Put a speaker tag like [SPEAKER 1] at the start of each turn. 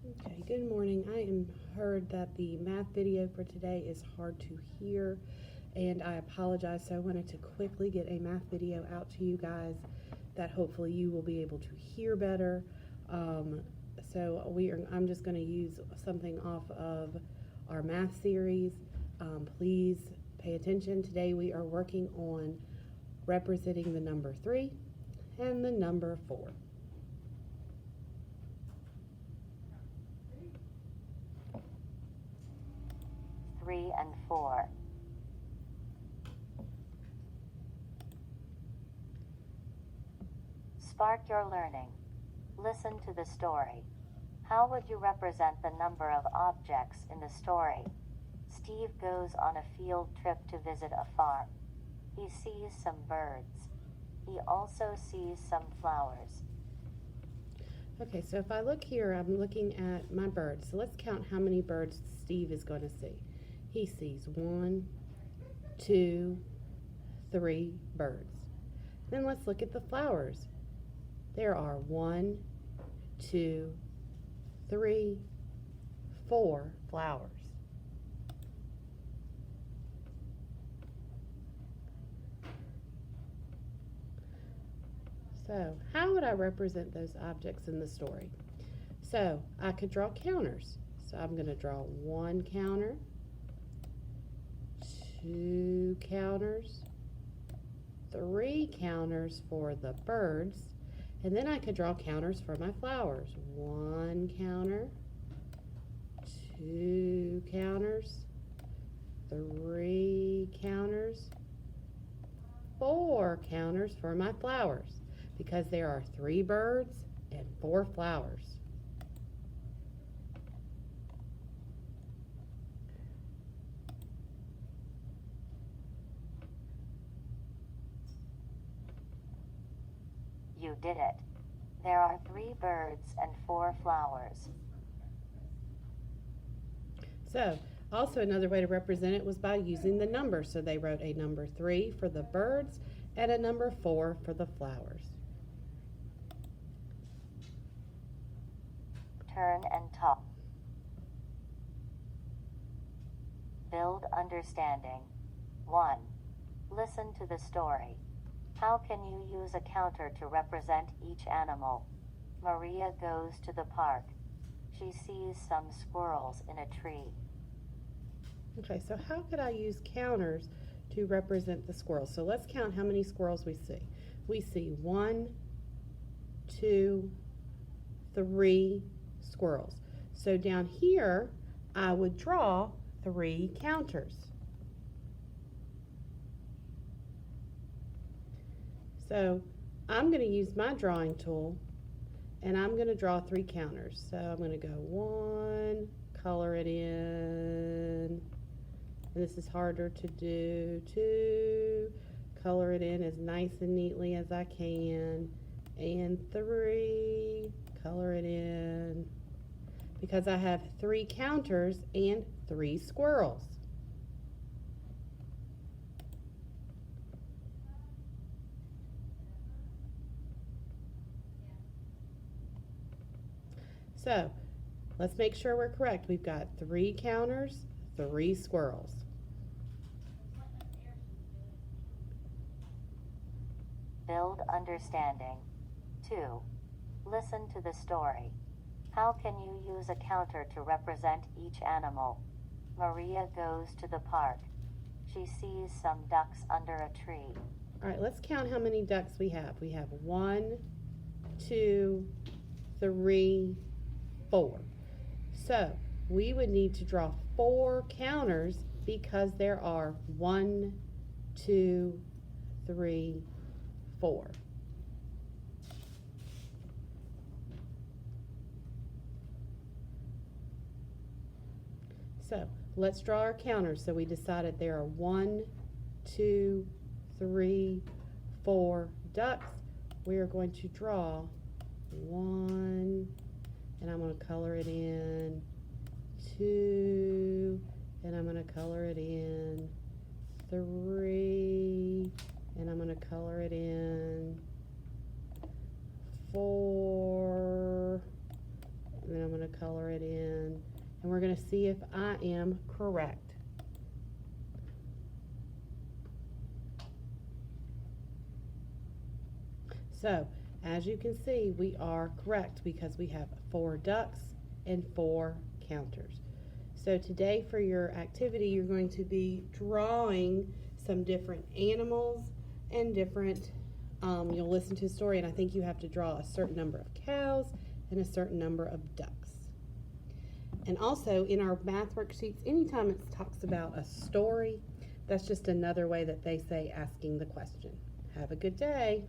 [SPEAKER 1] Okay, good morning. I am heard that the math video for today is hard to hear, and I apologize. So I wanted to quickly get a math video out to you guys that hopefully you will be able to hear better. Um, I'm just going to use something off of our math series. Please pay attention. Today we are working on representing the number 3 and the number 4.
[SPEAKER 2] 3 and 4. Spark your learning. Listen to the story. How would you represent the number of objects in the story? Steve goes on a field trip to visit a farm. He sees some birds. He also sees some flowers.
[SPEAKER 1] Okay, so if I look here, I'm looking at my birds. So let's count how many birds Steve is going to see. He sees 1, 2, 3 birds. Then let's look at the flowers. There are 1, 2, 3, 4 flowers. So how would I represent those objects in the story? So I could draw counters. So I'm going to draw 1 counter, 2 counters, 3 counters for the birds, and then I could draw counters for my flowers. 1 counter, 2 counters, 3 counters, 4 counters for my flowers, because there are 3 birds and 4 flowers.
[SPEAKER 2] You did it. There are 3 birds and 4 flowers.
[SPEAKER 1] So, also another way to represent it was by using the numbers. So they wrote a number 3 for the birds and a number 4 for the flowers.
[SPEAKER 2] Turn and talk. Build understanding. 1. Listen to the story. How can you use a counter to represent each animal? Maria goes to the park. She sees some squirrels in a tree.
[SPEAKER 1] Okay, so how could I use counters to represent the squirrels? So let's count how many squirrels we see. We see 1, 2, 3 squirrels. So down here, I would draw 3 counters. So I'm going to use my drawing tool, and I'm going to draw 3 counters. So I'm going to go 1, color it in, and this is harder to do. 2, color it in as nice and neatly as I can, and 3, color it in, because I have 3 counters and 3 squirrels. So let's make sure we're correct. We've got 3 counters, 3 squirrels.
[SPEAKER 2] Build understanding. 2. Listen to the story. How can you use a counter to represent each animal? Maria goes to the park. She sees some ducks under a tree.
[SPEAKER 1] All right, let's count how many ducks we have. We have 1, 2, 3, 4. So we would need to draw 4 counters because there are 1, 2, 3, 4. So let's draw our counters. So we decided there are 1, 2, 3, 4 ducks. We are going to draw 1, and I'm going to color it in, 2, and I'm going to color it in, 3, and I'm going to color it in, 4, And then I'm going to color it in. And we're going to see if I am correct. So, as you can see, we are correct because we have 4 ducks and 4 counters. So today for your activity, you're going to be drawing some different animals and different, you'll listen to the story, and I think you have to draw a certain number of cows and a certain number of ducks. And also in our math worksheets, anytime it talks about a story, that's just another way that they say asking the question. Have a good day.